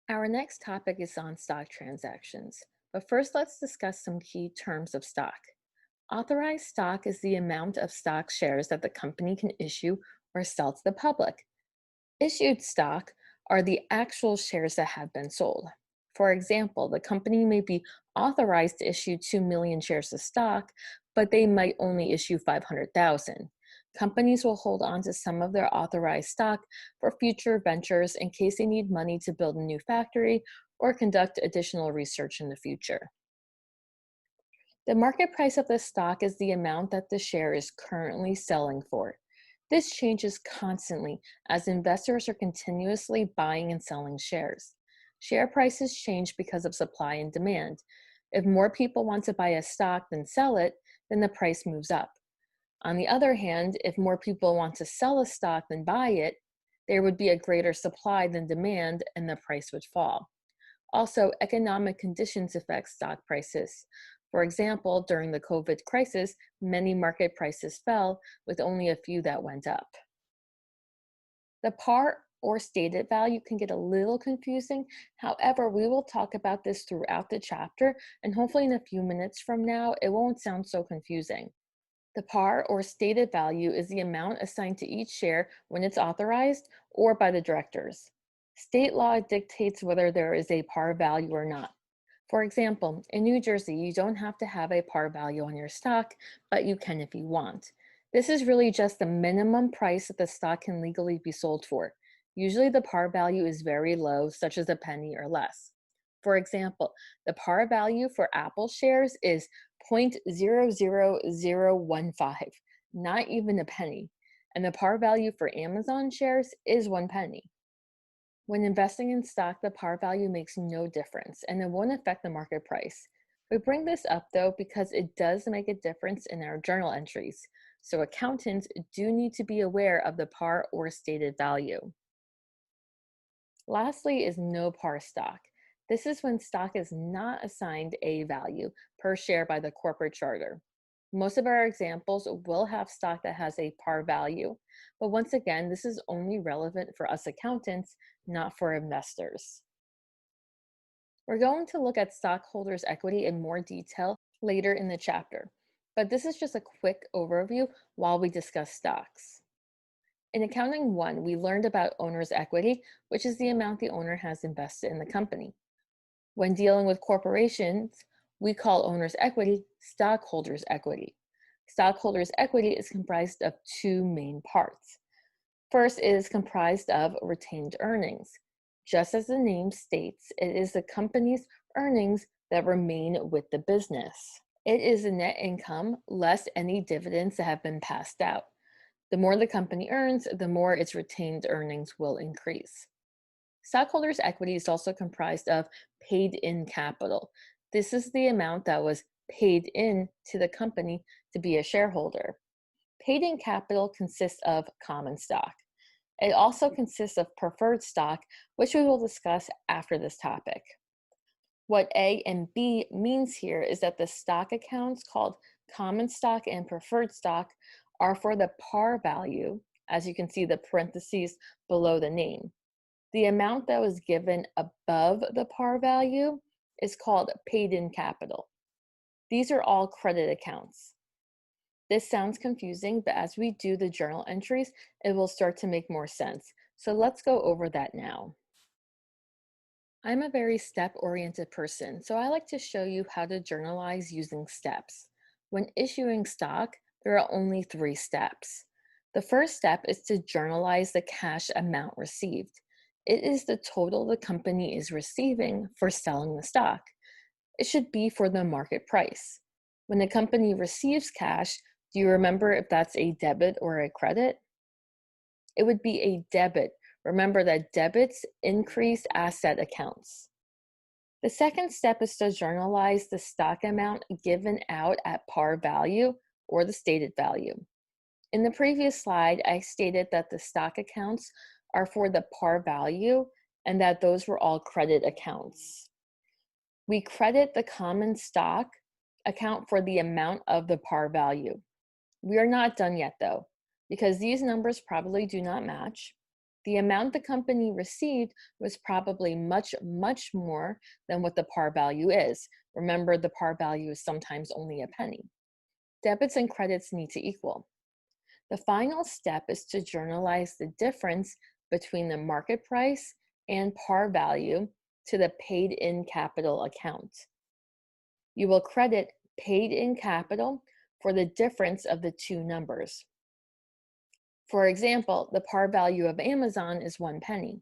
Our next topic is on stock transactions. But first, let's discuss some key terms of stock. Authorized stock is the amount of stock shares that the company can issue or sell to the public. Issued stock are the actual shares that have been sold. For example, the company may be authorized to issue 2 million shares of stock, but they might only issue 500,000. Companies will hold on to some of their authorized stock for future ventures in case they need money to build a new factory or conduct additional research in the future. The market price of the stock is the amount that the share is currently selling for. This changes constantly as investors are continuously buying and selling shares. Share prices change because of supply and demand. If more people want to buy a stock than sell it, then the price moves up. On the other hand, if more people want to sell a stock than buy it, there would be a greater supply than demand and the price would fall. Also, economic conditions affect stock prices. For example, during the COVID crisis, many market prices fell, with only a few that went up. The par or stated value can get a little confusing. However, we will talk about this throughout the chapter, and hopefully in a few minutes from now, it won't sound so confusing. The par or stated value is the amount assigned to each share when it's authorized or by the directors. State law dictates whether there is a par value or not. For example, in New Jersey, you don't have to have a par value on your stock, but you can if you want. This is really just the minimum price that the stock can legally be sold for. Usually the par value is very low, such as a penny or less. For example, the par value for Apple shares is 0.00015, not even a penny. And the par value for Amazon shares is 1 penny. When investing in stock, the par value makes no difference and it won't affect the market price. We bring this up though because it does make a difference in our journal entries. So accountants do need to be aware of the par or stated value. Lastly is no par stock. This is when stock is not assigned a value per share by the corporate charter. Most of our examples will have stock that has a par value, but once again, this is only relevant for us accountants, not for investors. We're going to look at stockholders' equity in more detail later in the chapter, but this is just a quick overview while we discuss stocks. In Accounting 1, we learned about owner's equity, which is the amount the owner has invested in the company. When dealing with corporations, we call owner's equity stockholders' equity. Stockholders' equity is comprised of two main parts. First, it is comprised of retained earnings. Just as the name states, it is the company's earnings that remain with the business. It is the net income less any dividends that have been passed out. The more the company earns, the more its retained earnings will increase. Stockholders' equity is also comprised of paid-in capital. This is the amount that was paid in to the company to be a shareholder. Paid-in capital consists of common stock. It also consists of preferred stock, which we will discuss after this topic. What A and B means here is that the stock accounts called common stock and preferred stock are for the par value, as you can see the parentheses below the name. The amount that was given above the par value is called paid-in capital. These are all credit accounts. This sounds confusing, but as we do the journal entries, it will start to make more sense. So let's go over that now. I'm a very step-oriented person, so I like to show you how to journalize using steps. When issuing stock, there are only 3 steps. The first step is to journalize the cash amount received. It is the total the company is receiving for selling the stock. It should be for the market price. When the company receives cash, do you remember if that's a debit or a credit? It would be a debit. Remember that debits increase asset accounts. The second step is to journalize the stock amount given out at par value or the stated value. In the previous slide, I stated that the stock accounts are for the par value and that those were all credit accounts. We credit the common stock account for the amount of the par value. We are not done yet though, because these numbers probably do not match. The amount the company received was probably much, much more than what the par value is. Remember, the par value is sometimes only a penny. Debits and credits need to equal. The final step is to journalize the difference between the market price and par value to the paid-in capital account. You will credit paid-in capital for the difference of the two numbers. For example, the par value of Amazon is 1 penny.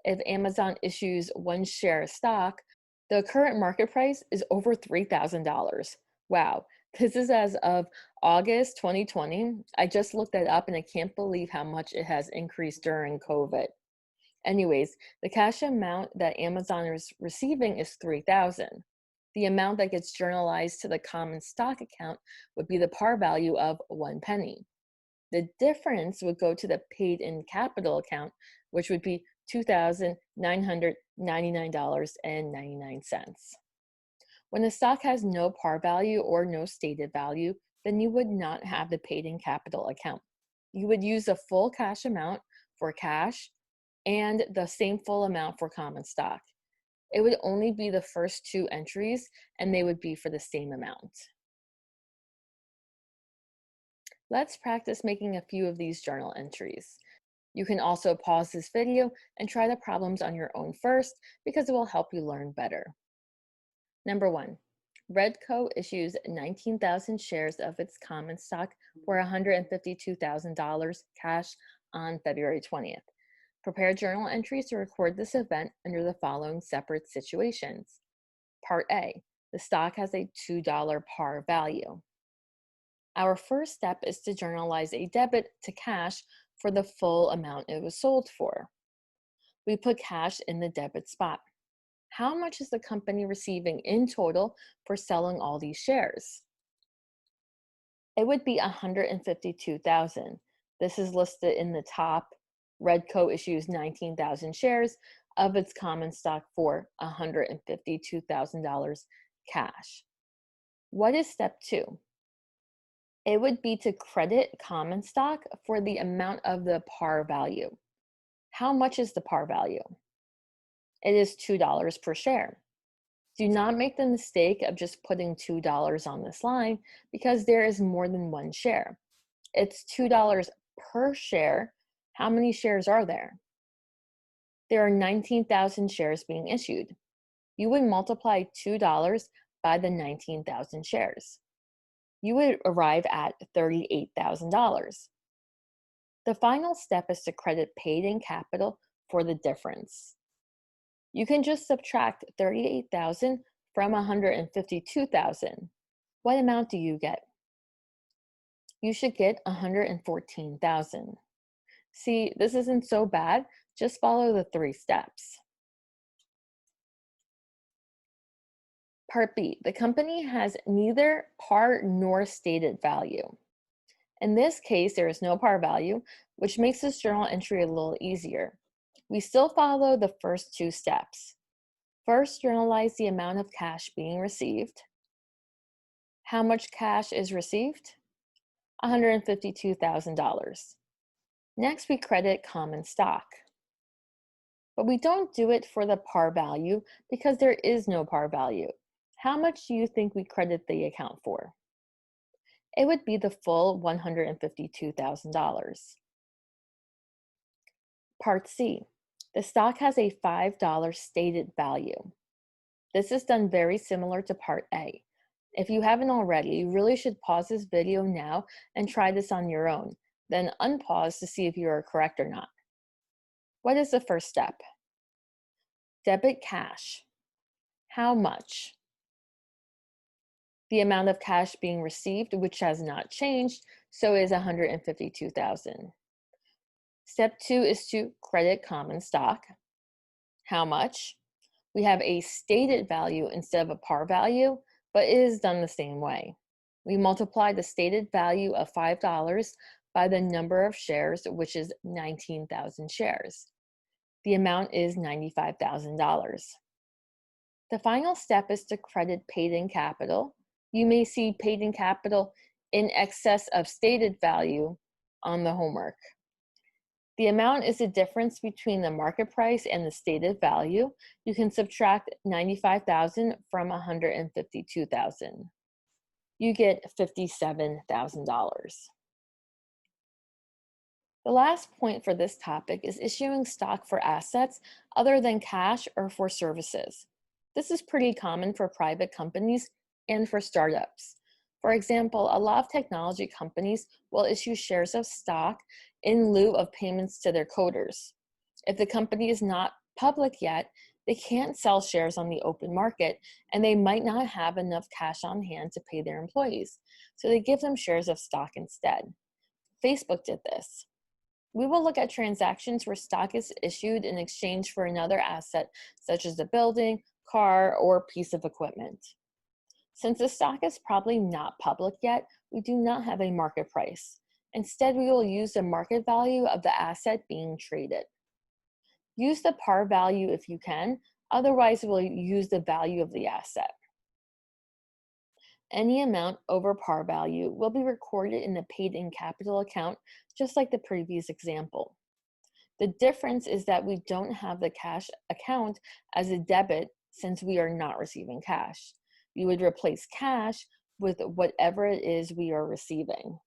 If Amazon issues 1 share of stock, the current market price is over $3,000. Wow, this is as of August 2020. I just looked that up and I can't believe how much it has increased during COVID. Anyways, the cash amount that Amazon is receiving is $3,000. The amount that gets journalized to the common stock account would be the par value of 1 penny. The difference would go to the paid-in capital account, which would be $2,999.99. When a stock has no par value or no stated value, then you would not have the paid-in capital account. You would use the full cash amount for cash and the same full amount for common stock. It would only be the first 2 entries, and they would be for the same amount. Let's practice making a few of these journal entries. You can also pause this video and try the problems on your own first because it will help you learn better. Number 1, Redco issues 19,000 shares of its common stock for $152,000 cash on February 20th. Prepare journal entries to record this event under the following separate situations. Part A, the stock has a $2 par value. Our first step is to journalize a debit to cash for the full amount it was sold for. We put cash in the debit spot. How much is the company receiving in total for selling all these shares? It would be $152,000. This is listed in the top. Redco issues 19,000 shares of its common stock for $152,000 cash. What is step 2? It would be to credit common stock for the amount of the par value. How much is the par value? It is $2 per share. Do not make the mistake of just putting $2 on this line because there is more than 1 share. It's $2 per share. How many shares are there? There are 19,000 shares being issued. You would multiply $2 by the 19,000 shares. You would arrive at $38,000. The final step is to credit paid-in capital for the difference. You can just subtract $38,000 from $152,000. What amount do you get? You should get $114,000. See, this isn't so bad. Just follow the 3 steps. Part B, the company has neither par nor stated value. In this case, there is no par value, which makes this journal entry a little easier. We still follow the first 2 steps. First, journalize the amount of cash being received. How much cash is received? $152,000. Next, we credit common stock. But we don't do it for the par value because there is no par value. How much do you think we credit the account for? It would be the full $152,000. Part C, the stock has a $5 stated value. This is done very similar to Part A. If you haven't already, you really should pause this video now and try this on your own, then unpause to see if you are correct or not. What is the first step? Debit cash. How much? The amount of cash being received, which has not changed, so is $152,000. Step 2 is to credit common stock. How much? We have a stated value instead of a par value, but it is done the same way. We multiply the stated value of $5 by the number of shares, which is 19,000 shares. The amount is $95,000. The final step is to credit paid-in capital. You may see paid-in capital in excess of stated value on the homework. The amount is the difference between the market price and the stated value. You can subtract 95,000 from 152,000. You get $57,000. The last point for this topic is issuing stock for assets other than cash or for services. This is pretty common for private companies and for startups. For example, a lot of technology companies will issue shares of stock in lieu of payments to their coders. If the company is not public yet, they can't sell shares on the open market and they might not have enough cash on hand to pay their employees. So they give them shares of stock instead. Facebook did this. We will look at transactions where stock is issued in exchange for another asset, such as a building, car, or piece of equipment. Since the stock is probably not public yet, we do not have a market price. Instead, we will use the market value of the asset being traded. Use the par value if you can, otherwise we'll use the value of the asset. Any amount over par value will be recorded in the paid-in capital account, just like the previous example. The difference is that we don't have the cash account as a debit since we are not receiving cash. We would replace cash with whatever it is we are receiving.